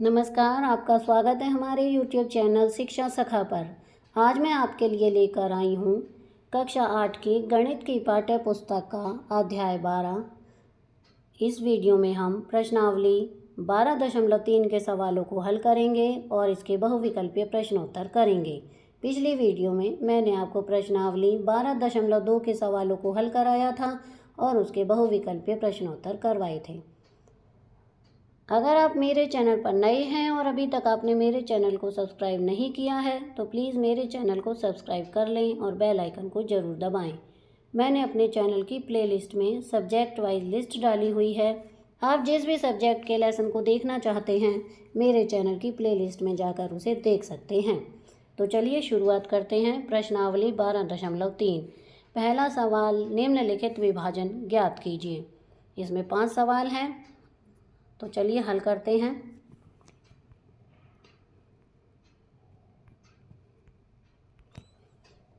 नमस्कार, आपका स्वागत है हमारे YouTube चैनल शिक्षा सखा पर। आज मैं आपके लिए लेकर आई हूँ कक्षा 8 की गणित की पाठ्य पुस्तक का अध्याय 12। इस वीडियो में हम प्रश्नावली 12.3 के सवालों को हल करेंगे और इसके बहुविकल्पीय प्रश्नोत्तर करेंगे। पिछली वीडियो में मैंने आपको प्रश्नावली 12.2 के सवालों को हल कराया था और उसके बहुविकल्पीय प्रश्नोत्तर करवाए थे। अगर आप मेरे चैनल पर नए हैं और अभी तक आपने मेरे चैनल को सब्सक्राइब नहीं किया है तो प्लीज़ मेरे चैनल को सब्सक्राइब कर लें और बेल आइकन को ज़रूर दबाएं। मैंने अपने चैनल की प्लेलिस्ट में सब्जेक्ट वाइज लिस्ट डाली हुई है। आप जिस भी सब्जेक्ट के लेसन को देखना चाहते हैं मेरे चैनल की प्लेलिस्ट में जाकर उसे देख सकते हैं। तो चलिए शुरुआत करते हैं। प्रश्नावली 12.3। पहला सवाल, निम्नलिखित विभाजन ज्ञात कीजिए। इसमें 5 सवाल हैं, तो चलिए हल करते हैं।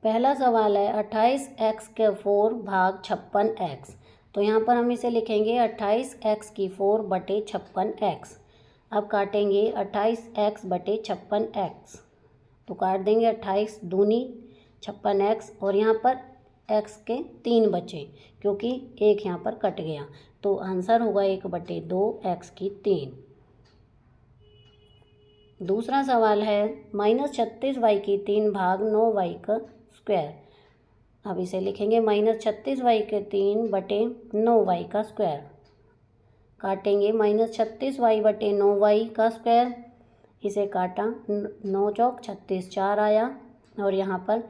पहला सवाल है 28x के 4 भाग 56x। तो यहाँ पर हम इसे लिखेंगे 28x की 4 बटे 56x। अब काटेंगे 28x बटे 56x, तो काट देंगे 28 दूनी 56x और यहाँ पर x के 3 बचे क्योंकि एक यहाँ पर कट गया, तो आंसर होगा 1/2 x की 3। दूसरा सवाल है -36y की 3 भाग 9y का स्क्वायर। अब इसे लिखेंगे -36y के 3 बटे 9y का स्क्वायर। काटेंगे -36y बटे 9y का स्क्वायर, इसे काटा 9 चौक 36 4 आया और यहाँ पर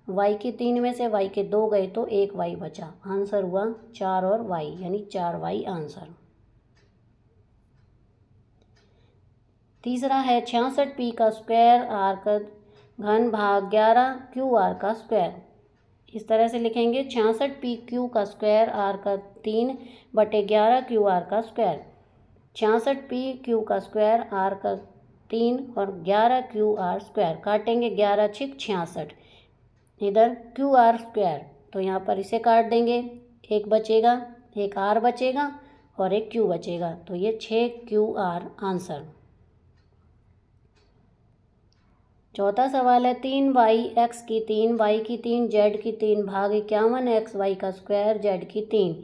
y की 3 में से y के 2 गए तो 1 y बचा। आंसर हुआ 4 और y, यानी 4y आंसर। तीसरा है 66p का स्क्वायर आर का घन भाग 11q_r का स्क्वायर। इस तरह से लिखेंगे 66p_q का स्क्वायर आर का 3 बटे 11q_r का स्क्वायर। 66p_q का स्क्वायर आर का 3 और 11q_r स्क्वायर। काटेंगे 11 छिक 66, इधर QR स्क्वायर, तो यहाँ पर इसे काट देंगे, एक बचेगा, एक R बचेगा और एक Q बचेगा, तो ये 6QR आंसर। चौथा सवाल है 3yx की 3 y की 3 z की 3 भाग 51xy का स्क्वायर z की 3।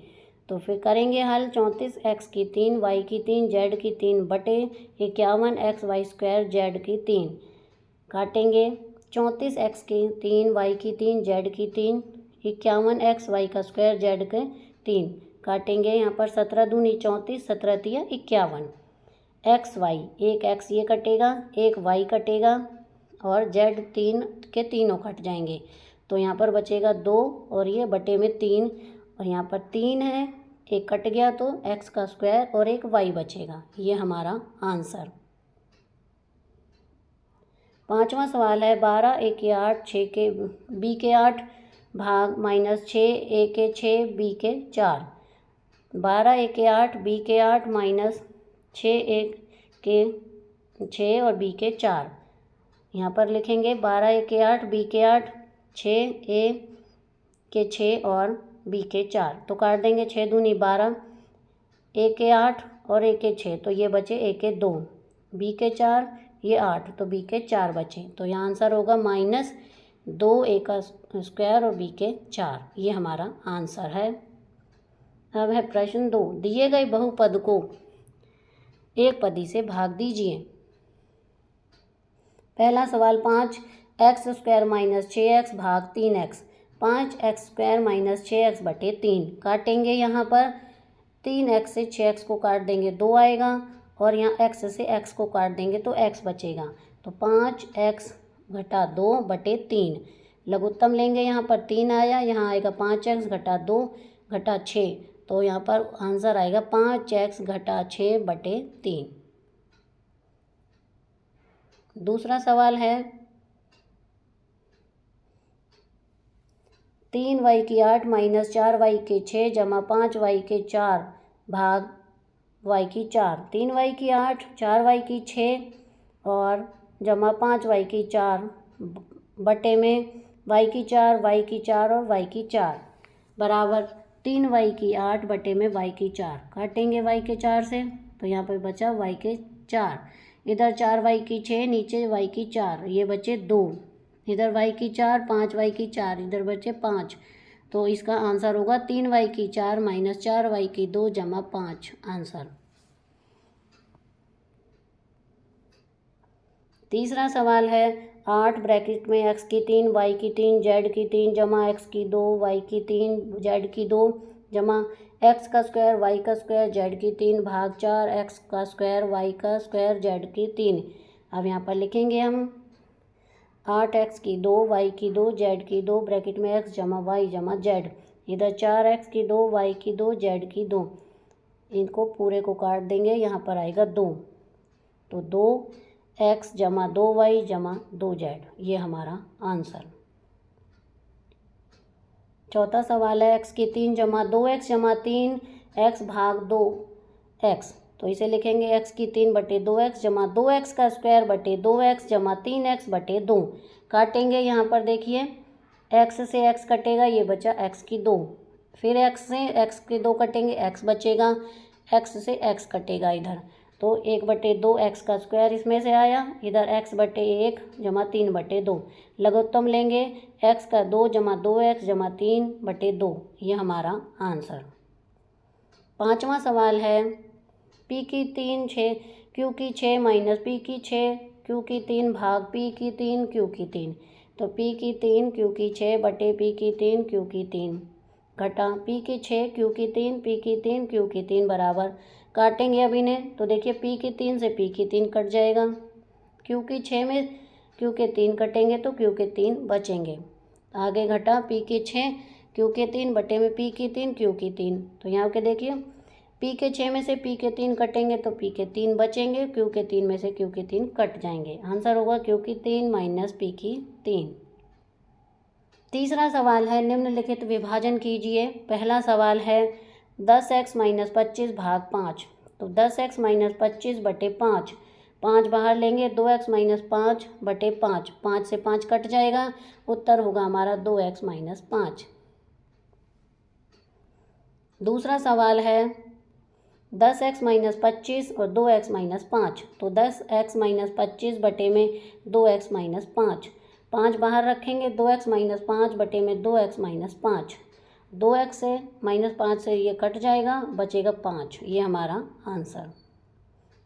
तो फिर करेंगे हल। 34x की 3 y की 3 z की 3 बटे 51xy स्क्वायर z की 3। काटेंगे 34x की 3 y की 3 z की 3 51xy का स्क्वायर z के 3। काटेंगे यहाँ पर 17 दूनी 34 17 तिया 51। xy, एक x ये कटेगा, एक y कटेगा और z 3 के तीनों कट जाएंगे, तो यहाँ पर बचेगा 2 और ये बटे में 3 और यहाँ पर 3 है, एक कट गया तो x का स्क्वायर और एक y बचेगा। ये हमारा आंसर। पांचवा सवाल है 12 a के 8 6 के b के 8 भाग -6 a के 6 b के 4। 12 a के 8 b के 8 -6 a के 6 और b के 4। यहाँ पर लिखेंगे 12 a के 8 b के 8 6 a के 6 और b के 4। तो काट देंगे 6 दूनी 12, a के 8 और a के 6, तो ये बचे a के 2, b के 4 ये 8, तो b के 4 बचे। तो यहाँ आंसर होगा -2 a का स्क्वायर और b के 4। ये हमारा आंसर है। अब है प्रश्न 2, दिए गए बहुपद को एक पदी से भाग दीजिए। पहला सवाल 5x स्क्वायर -6x भाग 3x। 5x स्क्वायर -6x बटे 3। काटेंगे यहाँ पर 3x से 6x को काट देंगे 2 आएगा और यहाँ x से x को काट देंगे तो x बचेगा, तो 5x घटा 2 बटे 3। लघुत्तम लेंगे, यहाँ पर 3 आया, यहाँ आएगा 5x घटा 2 घटा 6, तो यहाँ पर आंसर आएगा 5x घटा 6 बटे 3। दूसरा सवाल है 3y की 8 -4y के 6 जमा 5y के 4 भाग y की 4। 3y की 8 4y की 6 और जमा 5y की 4 बटे में y की 4 y की 4 और y की 4 बराबर 3y की 8 बटे में y की 4। काटेंगे y के 4 से, तो यहाँ पर बचा y के 4, इधर 4y की 6, नीचे y की 4, ये बचे 2, इधर y की 4, 5y की 4, इधर बचे 5। तो इसका आंसर होगा 3y की 4 माइनस 4y की 2 जमा 5 आंसर। तीसरा सवाल है 8 ब्रैकेट में x की 3, y की 3, z की 3 जमा x की 2, y की 3, z की 2 जमा x का स्क्वायर y का स्क्वायर z की 3 भाग 4 x का स्क्वायर y का स्क्वायर z की 3। अब यहाँ पर लिखेंगे हम 8x की 2, y की 2, z की 2 ब्रैकेट में x जमा y जमा z, इधर 4x की 2, y की 2, z की 2, इनको पूरे को काट देंगे, यहाँ पर आएगा 2, तो 2x जमा 2y जमा 2z, ये हमारा आंसर। चौथा सवाल है x की 3 जमा 2x जमा 3x भाग 2x, तो इसे लिखेंगे x की 3 बटे 2x जमा 2x का स्क्वायर बटे 2x जमा 3x बटे 2। काटेंगे, यहाँ पर देखिए x से x कटेगा, ये बचा x की 2, फिर x से x की 2 कटेंगे, x बचेगा, x से x कटेगा इधर, तो 1 बटे 2 x का स्क्वायर इसमें से आया, इधर x बटे 1 जमा 3 बटे 2, लघुत्तम लेंगे x का 2 जमा 2x जमा 3 बटे 2, ये हमारा आंसर। पाँचवा सवाल है p की 3 6 q की 6 माइनस p की 6 q की 3 भाग p की 3 q की 3, तो p की 3 q की 6 बटे p की 3 q की 3 घटा p की 6 q की 3 p की 3 q की 3 बराबर। काटेंगे अब इन्हें, तो देखिए p की 3 से p की 3 कट जाएगा, q की 6 में q के 3 कटेंगे तो q के 3 बचेंगे। आगे घटा p की 6 q के 3 बटे में p की 3 q की 3, तो यहाँ के देखिए p के 6 में से p के 3 कटेंगे तो p के 3 बचेंगे, q के 3 में से q के 3 कट जाएंगे, आंसर होगा q की 3 माइनस p की 3। तीसरा सवाल है निम्नलिखित विभाजन कीजिए। पहला सवाल है 10x माइनस 25 भाग 5, तो 10x माइनस 25 बटे 5, 5 बाहर लेंगे, 2x माइनस 5 बटे 5, 5 से 5 कट जाएगा, उत्तर होगा हमारा 2x माइनस 5। दूसरा सवाल है 10x माइनस 25 और 2x माइनस 5, तो 10x माइनस 25 बटे में 2x माइनस 5, 5 बाहर रखेंगे, 2x माइनस 5 बटे में 2x माइनस 5, 2x से माइनस 5 से ये कट जाएगा, बचेगा 5, ये हमारा आंसर।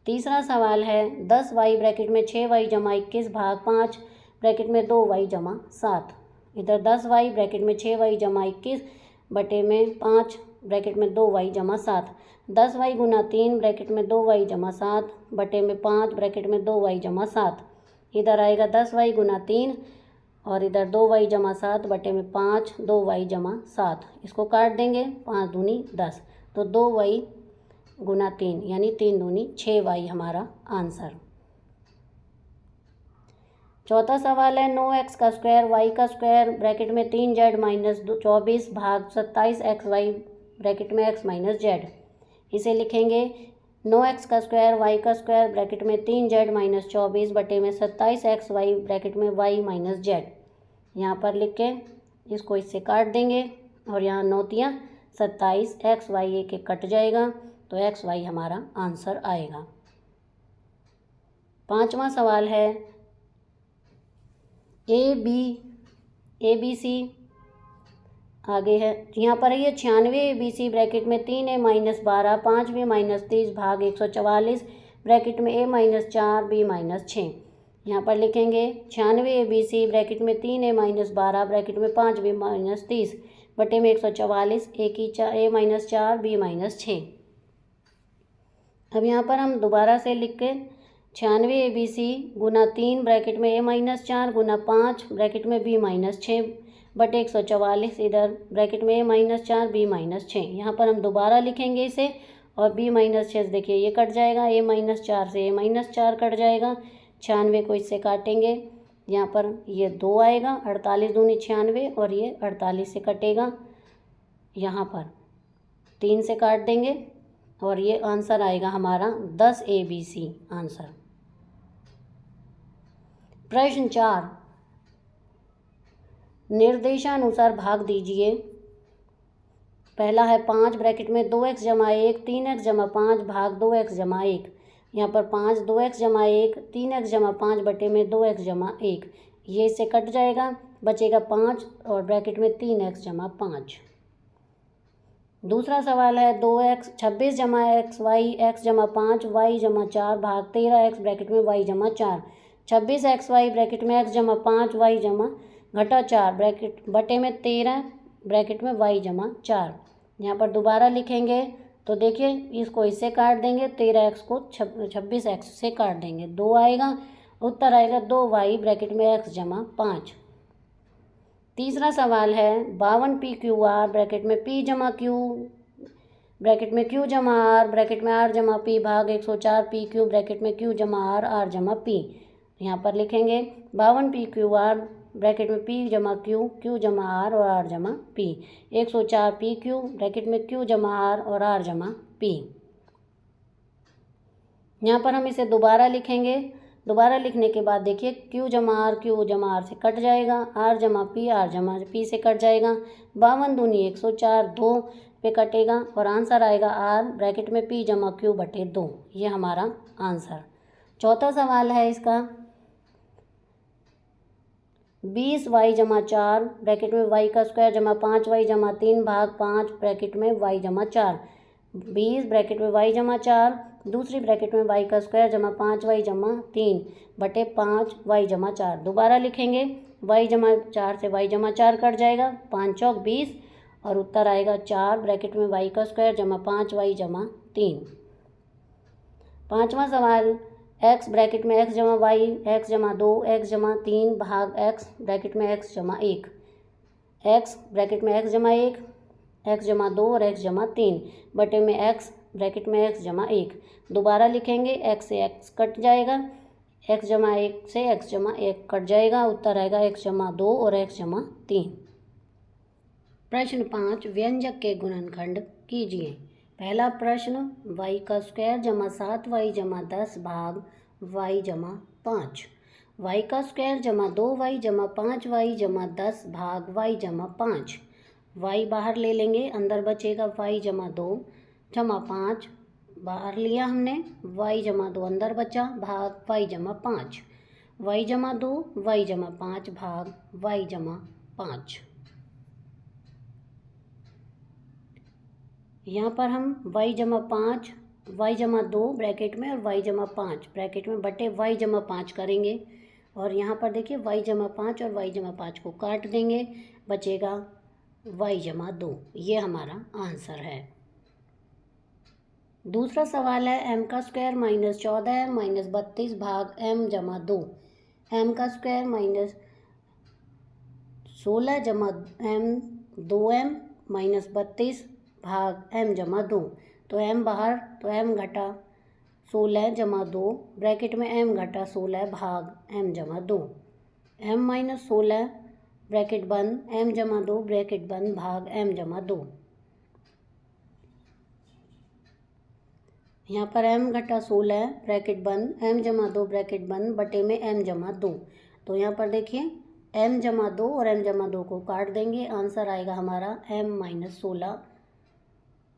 तीसरा सवाल है 10y ब्रैकेट में 6y जमा 21 भाग 5 ब्रैकेट में 2y जमा 7, इधर 10y ब्रैकेट में 6y जमा 21 बटे में 5 ब्रैकेट में 2y जमा 7, 10y गुना 3 ब्रैकेट में 2y जमा 7 बटे में 5 ब्रैकेट में 2y जमा 7, इधर आएगा 10y गुना 3 और इधर 2y जमा 7 बटे में 5 2y जमा 7, इसको काट देंगे, 5 दूनी 10, तो 2y गुना 3 यानी 3 दूनी 6y हमारा आंसर। चौथा सवाल है 9x का स्क्वायर y का स्क्वायर ब्रैकेट में 3z माइनस 24 भाग 27xy ब्रैकेट में x माइनस z, इसे लिखेंगे 9x का स्क्वायर y का स्क्वायर ब्रैकेट में 3z माइनस 24 बटे में 27xy ब्रैकेट में y माइनस z, यहाँ पर लिख के इसको इससे काट देंगे और यहाँ नौतियाँ 27xy एक एक कट जाएगा, तो xy हमारा आंसर आएगा। पांचवा सवाल है ABC आगे है, यहाँ पर है ये 96 ABC ब्रैकेट में 3a माइनस 12 5b माइनस 30 भाग 144 ब्रैकेट में a माइनस 4 b माइनस 6, यहाँ पर लिखेंगे 96 ABC ब्रैकेट में 3a माइनस 12 ब्रैकेट में 5b माइनस 30 बटे में 144 a माइनस 4 b माइनस 6। अब यहाँ पर हम दोबारा से लिख के 96 ABC गुना 3 ब्रैकेट में a माइनस 4 गुना 5 ब्रैकेट में b माइनस 6 बटे 144 इधर ब्रैकेट में a माइनस 4 b माइनस 6, यहाँ पर हम दोबारा लिखेंगे इसे और b माइनस 6 देखिए ये कट जाएगा, a माइनस 4 से a माइनस 4 कट जाएगा, 96 को इससे काटेंगे, यहाँ पर ये 2 आएगा, 48 दूनी 96 और ये 48 से कटेगा, यहाँ पर 3 से काट देंगे और ये आंसर आएगा हमारा 10 ABC आंसर। प्रश्न 4 निर्देशानुसार भाग दीजिए। पहला है 5 ब्रैकेट में 2x जमा 1 3x जमा 5 भाग 2x जमा 1, यहाँ पर 5 2x जमा 1 3x जमा 5 बटे में 2x जमा 1, ये इससे कट जाएगा, बचेगा 5 और ब्रैकेट में 3x जमा 5। दूसरा सवाल है 2x 26 जमा एक्स वाई एक्स जमा 5 वाई जमा 4 भाग 13x ब्रैकेट में y जमा 4। 26 एक्स वाई ब्रैकेट में x जमा 5 वाई जमा घटा 4 ब्रैकेट बटे में 13 ब्रैकेट में y जमा 4। यहाँ पर दोबारा लिखेंगे तो देखिए इसको इससे काट देंगे, 13x को 26x से काट देंगे, 2 आएगा, उत्तर आएगा 2y ब्रैकेट में x जमा 5। तीसरा सवाल है 52p_q_r ब्रैकेट में p जमा q ब्रैकेट में q जमा r ब्रैकेट में r जमा p भाग 104p³ ब्रैकेट में q जमा r r जमा p। यहाँ पर लिखेंगे 52p_q_r ब्रैकेट में p जमा q जमा r और r जमा p, 104p³ ब्रैकेट में q जमा r और r जमा p। यहाँ पर हम इसे दोबारा लिखेंगे, दोबारा लिखने के बाद देखिए q जमा r से कट जाएगा, r जमा p से कट जाएगा, 52 दूनी 104 2 पे कटेगा और आंसर आएगा r ब्रैकेट में p जमा q बटे 2, ये हमारा आंसर। चौथा सवाल है इसका 20y जमा 4 ब्रैकेट में y का स्क्वायर जमा 5y जमा 3 भाग 5 ब्रैकेट में y जमा 4। 20 ब्रैकेट में y जमा 4 दूसरी ब्रैकेट में y का स्क्वायर जमा 5y जमा 3 बटे 5y जमा 4। दोबारा लिखेंगे y जमा 4 से y जमा 4 कट जाएगा, 5 चौक 20 और उत्तर आएगा 4 ब्रैकेट में y का स्क्वायर जमा 5y जमा 3। पाँचवा सवाल x ब्रैकेट में x जमा y x जमा 2 x जमा 3 भाग x ब्रैकेट में x जमा 1, x ब्रैकेट में x जमा 1 x जमा 2 और x जमा 3 बटे में x ब्रैकेट में x जमा 1। दोबारा लिखेंगे x से x कट जाएगा, x जमा 1 से x जमा 1 कट जाएगा, उत्तर आएगा x जमा 2 और x जमा 3। प्रश्न 5 व्यंजक के गुणनखंड कीजिए। पहला प्रश्न y का स्क्वायर जमा 7y जमा 10 भाग y जमा 5, y का स्क्वायर जमा 2y जमा 5y जमा 10 भाग y जमा 5, y बाहर ले लेंगे, अंदर बचेगा y जमा 2 जमा 5, बाहर लिया हमने, y जमा 2 अंदर बचा भाग y जमा 5, y जमा 2 y जमा 5 भाग y जमा 5। यहाँ पर हम y जमा 5 y जमा 2 ब्रैकेट में और y जमा 5 ब्रैकेट में बटे y जमा 5 करेंगे और यहाँ पर देखिए y जमा 5 और y जमा 5 को काट देंगे, बचेगा y जमा 2, ये हमारा आंसर है। दूसरा सवाल है m का स्क्वायर माइनस 14m माइनस 32 भाग m जमा 2, m का स्क्वायर माइनस 16 जमा m 2m माइनस 32 भाग m जमा 2, तो m बाहर तो m घटा 16 जमा 2 ब्रैकेट में m घटा 16 भाग m जमा 2, m माइनस 16 ब्रैकेट बंद m जमा 2 ब्रैकेट बंद भाग m जमा 2। यहाँ पर m घटा 16 ब्रैकेट बंद m जमा 2 ब्रैकेट बंद बटे में m जमा 2, तो यहाँ पर देखिए m जमा 2 और m जमा 2 को काट देंगे, आंसर आएगा हमारा m माइनस 16।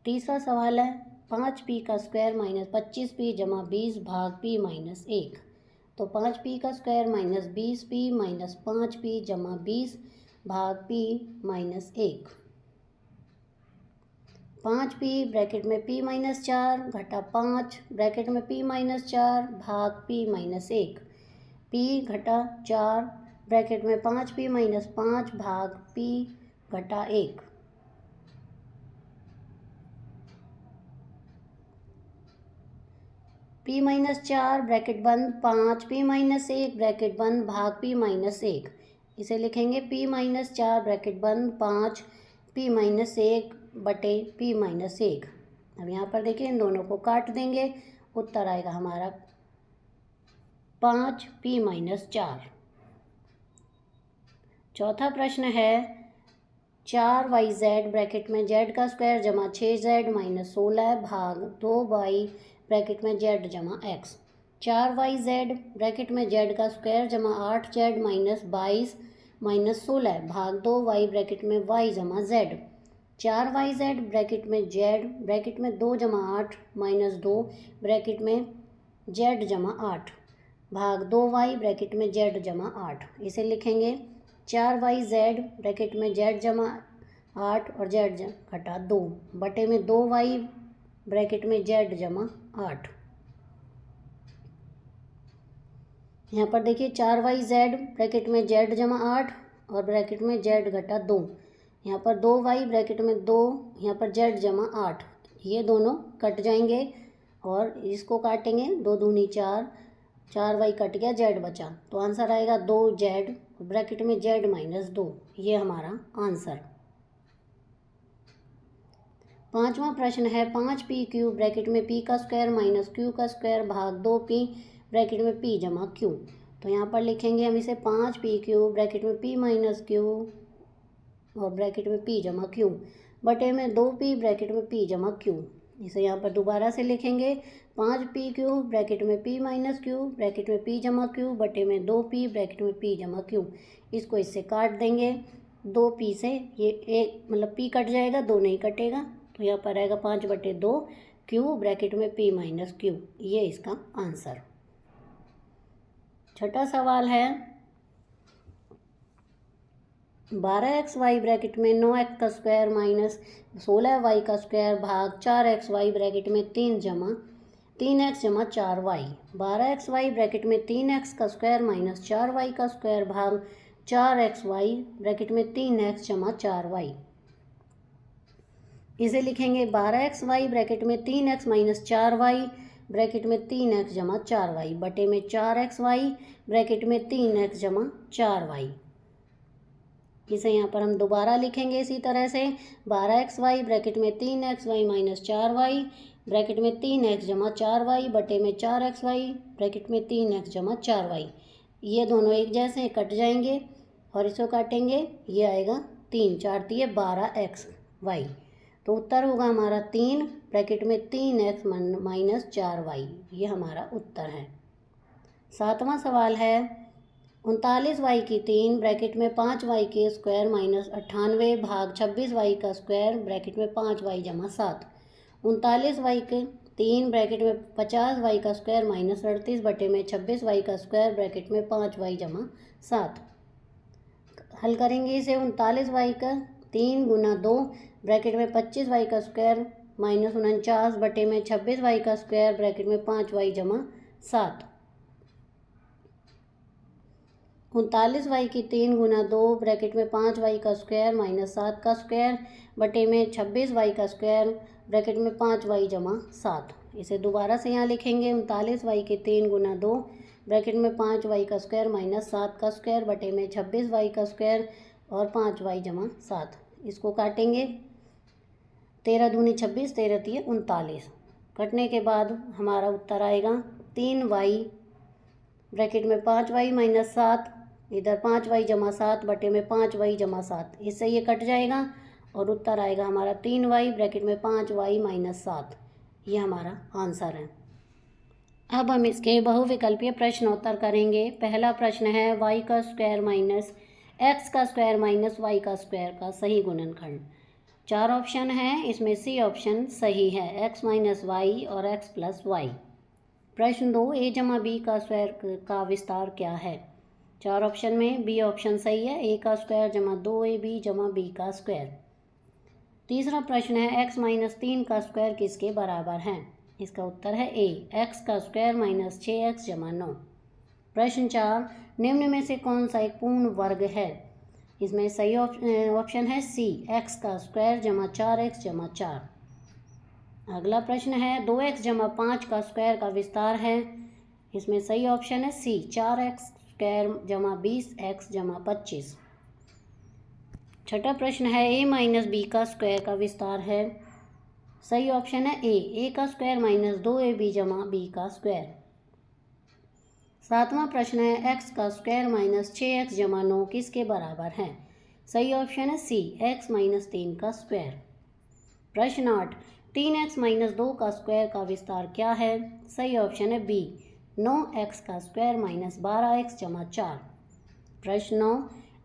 तीसरा सवाल है 5p का स्क्वायर माइनस 25p जमा 20 भाग p माइनस 1, तो 5p का square minus 20p minus 5p जमा 20 भाग p माइनस 1। 5p ब्रैकेट में p माइनस 4 घटा 5 ब्रैकेट में p माइनस 4 भाग p माइनस 1, p घटा 4 ब्रैकेट में 5p माइनस 5 भाग p घटा 1। p माइनस 4 ब्रैकेट बंद 5 p माइनस 1 ब्रैकेट बंद भाग p माइनस 1, इसे लिखेंगे p माइनस 4 ब्रैकेट बंद 5 p माइनस 1 बटे p माइनस 1। अब यहाँ पर देखिए इन दोनों को काट देंगे, उत्तर आएगा हमारा 5 p माइनस 4। चौथा प्रश्न है 4yz ब्रैकेट में z का स्क्वायर जमा 6z माइनस 16 भाग 2y ब्रैकेट में z जमा x, 4yz ब्रैकेट में z का स्क्वायर जमा 8z माइनस 22 माइनस 16 भाग 2y ब्रैकेट में y जमा z, 4yz ब्रैकेट में z ब्रैकेट में 2 जमा 8 माइनस 2 ब्रैकेट में जेड जमा 8 भाग 2y ब्रैकेट में जेड जमा 8। इसे लिखेंगे 4y जेड ब्रैकेट में जेड जमा 8 और जेड घटा 2 बटे में 2y ब्रैकेट में जेड जमा 8। यहाँ पर देखिए 4y जेड ब्रैकेट में जेड जमा 8 और ब्रैकेट में जेड घटा 2। यहाँ पर 2y ब्रैकेट में 2, यहाँ पर जेड जमा 8, ये दोनों कट जाएंगे और इसको काटेंगे, 2 दूनी 4, 4y कट गया, जेड बचा, तो आंसर आएगा 2z ब्रैकेट में जेड माइनस 2। ये हमारा आंसर। पांचवा प्रश्न है 5p क्यूब ब्रैकेट में p का स्क्वायर माइनस q का स्क्वायर भाग 2p ब्रैकेट में p जमा q। तो यहाँ पर लिखेंगे हम इसे 5p क्यूब ब्रैकेट में p माइनस q और ब्रैकेट में p जमा q बटे में 2p ब्रैकेट में p जमा q। इसे यहाँ पर दोबारा से लिखेंगे 5p क्यूब ब्रैकेट में p माइनस q ब्रैकेट में p जमा q बटे में 2p ब्रैकेट में p जमा q। इसको इससे काट देंगे, 2p से ये एक मतलब p कट जाएगा, 2 नहीं कटेगा, तो यहाँ पर आएगा 5/2 q ब्रैकेट में p माइनस q। ये इसका आंसर। छठा सवाल है 12xy ब्रैकेट में 9x का स्क्वायर माइनस 16y का स्क्वायर भाग 4xy ब्रैकेट में 3x जमा 4y। 12xy ब्रैकेट में 3x का स्क्वायर माइनस 4y का स्क्वायर भाग 4xy ब्रैकेट में 3x जमा 4y। इसे लिखेंगे 12xy ब्रैकेट में 3x माइनस 4y ब्रैकेट में 3x जमा 4y बटे में 4xy ब्रैकेट में 3x जमा 4y। इसे यहाँ पर हम दोबारा लिखेंगे इसी तरह से 12xy ब्रैकेट में 3xy माइनस 4y ब्रैकेट में 3x जमा 4y बटे में 4xy ब्रैकेट में 3x जमा 4y। ये दोनों एक जैसे कट जाएंगे और इसको काटेंगे, ये आएगा 3 4 दिए 12xy। तो उत्तर होगा हमारा 3 ब्रैकेट में 3x माइनस 4y। ये हमारा उत्तर है। सातवां सवाल है 39y की 3 ब्रैकेट में 5y के स्क्वायर माइनस 98 भाग 26y का स्क्वायर ब्रैकेट में 5y जमा 7। 39y के 3 ब्रैकेट में 50y का स्क्वायर माइनस 38 बटे में 26y का स्क्वायर ब्रैकेट में 5y जमा 7। हल करेंगे इसे 39y का 3 गुना 2 ब्रैकेट में 25y का स्क्वायर माइनस 49 बटे में 26y का स्क्वायर ब्रैकेट में 5y जमा 7। 39y की 3 गुना 2 ब्रैकेट में 5y का स्क्वायर माइनस 7 का स्क्वायर बटे में 26y का स्क्वायर ब्रैकेट में 5y जमा 7। इसे दोबारा से यहाँ लिखेंगे 39y की 3 गुना 2 ब्रैकेट में 5y का स्क्वायर माइनस 7 का स्क्वायर बटे में 26y का स्क्वायर और 5y जमा 7। इसको काटेंगे, 13 दूनी 26, 13 तिये 39। कटने के बाद हमारा उत्तर आएगा 3y ब्रैकेट में 5y माइनस 7, इधर 5y जमा 7 बटे में 5y जमा 7। इससे ये कट जाएगा और उत्तर आएगा हमारा 3y ब्रैकेट में 5y माइनस 7। ये हमारा आंसर है। अब हम इसके बहुविकल्पीय प्रश्न उत्तर करेंगे। पहला प्रश्न है y का स्क्वायर माइनस x का स्क्वायर माइनस y का स्क्वायर का सही गुणनखंड। 4 ऑप्शन हैं, इसमें सी ऑप्शन सही है, x माइनस वाई और x प्लस वाई। प्रश्न 2 a जमा b का स्क्वायर का विस्तार क्या है। 4 ऑप्शन में बी ऑप्शन सही है, a का स्क्वायर जमा 2ab जमा b का स्क्वायर। तीसरा प्रश्न है x माइनस 3 का स्क्वायर किसके बराबर है। इसका उत्तर है a, x का स्क्वायर माइनस 6x जमा 9। प्रश्न 4 निम्न में से कौन सा एक पूर्ण वर्ग है। इसमें सही ऑप्शन है सी, x का स्क्वायर जमा 4x जमा 4। अगला प्रश्न है 2x जमा 5 का स्क्वायर का विस्तार है। इसमें सही ऑप्शन है सी, 4x स्क्वायर जमा 20x जमा 25। छठा प्रश्न है a माइनस बी का स्क्वायर का विस्तार है। सही ऑप्शन है ए का स्क्वायर माइनस 2ab जमा b का स्क्वायर। सातवां प्रश्न है x का स्क्वायर माइनस 6x जमा 9 किसके बराबर है। सही ऑप्शन है सी, x माइनस 3 का स्क्वायर। प्रश्न 8 3x माइनस 2 का स्क्वायर का विस्तार क्या है। सही ऑप्शन है बी, 9x का स्क्वायर माइनस 12x जमा 4। प्रश्न 9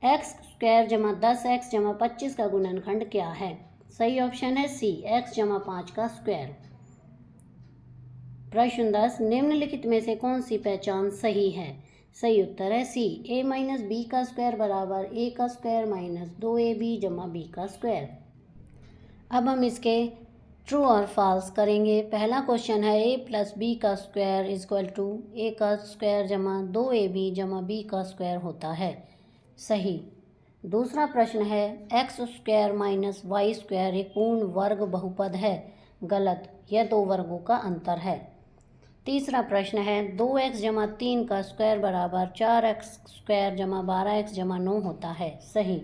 x स्क्वायर जमा 10x जमा 25 का गुणनखंड क्या है। सही ऑप्शन है सी, x जमा 5 का स्क्वायर। प्रश्न 10, निम्नलिखित में से कौन सी पहचान सही है? सही उत्तर है सी, a माइनस बी का स्क्वायर बराबर a का स्क्वायर माइनस 2ab जमा b का स्क्वायर। अब हम इसके ट्रू और फॉल्स करेंगे। पहला क्वेश्चन है a प्लस बी का square is equal to a का स्क्वायर जमा 2ab जमा b का स्क्वायर होता है, सही। दूसरा प्रश्न है X square minus Y square एक पूर्ण वर्ग बहुपद है, गलत, यह दो वर्गों का अंतर है। तीसरा प्रश्न है 2x जमा 3 का स्क्वायर बराबर 4x स्क्वायर जमा 12x जमा 9 होता है, सही।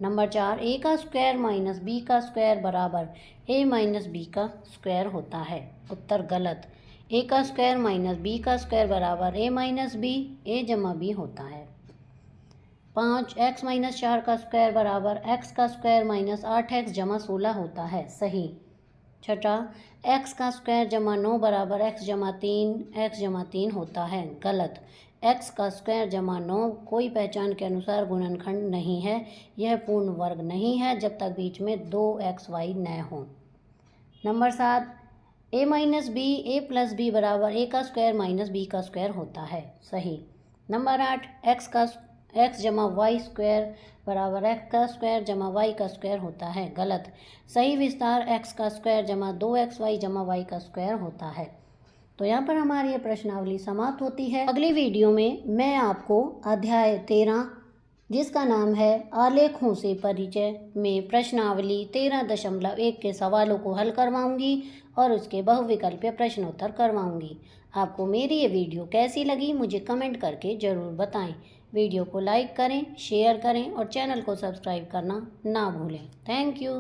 नंबर 4, a का स्क्वायर माइनस b का स्क्वायर बराबर a माइनस b का स्क्वायर होता है, उत्तर गलत। a का स्क्वायर माइनस b का स्क्वायर बराबर a माइनस b a जमा b होता है। 5, x माइनस 4 का स्क्वायर बराबर x का स्क्वायर माइनस 8x जमा 16 होता है, सही। छठा, x का स्क्वायर जमा 9 बराबर x जमा 3 होता है, गलत। x का स्क्वायर जमा 9 कोई पहचान के अनुसार गुणनखंड नहीं है, यह पूर्ण वर्ग नहीं है जब तक बीच में 2xy न हो। Number 7, a minus B A plus B बराबर a का स्क्वायर माइनस b का स्क्वायर होता है, सही। नंबर 8, x जमा वाई स्क्वायर बराबर x का स्क्वायर जमा y का स्क्वायर होता है, गलत। सही विस्तार x का स्क्वायर जमा 2xy जमा y का स्क्वायर होता है। तो यहाँ पर हमारी ये प्रश्नावली समाप्त होती है। अगली वीडियो में मैं आपको अध्याय 13 जिसका नाम है आलेखों से परिचय में प्रश्नावली 13.1 के सवालों को हल करवाऊंगी और उसके बहुविकल्पीय प्रश्नोत्तर करवाऊंगी। आपको मेरी ये वीडियो कैसी लगी मुझे कमेंट करके ज़रूर बताएं। वीडियो को लाइक करें, शेयर करें और चैनल को सब्सक्राइब करना ना भूलें। Thank you.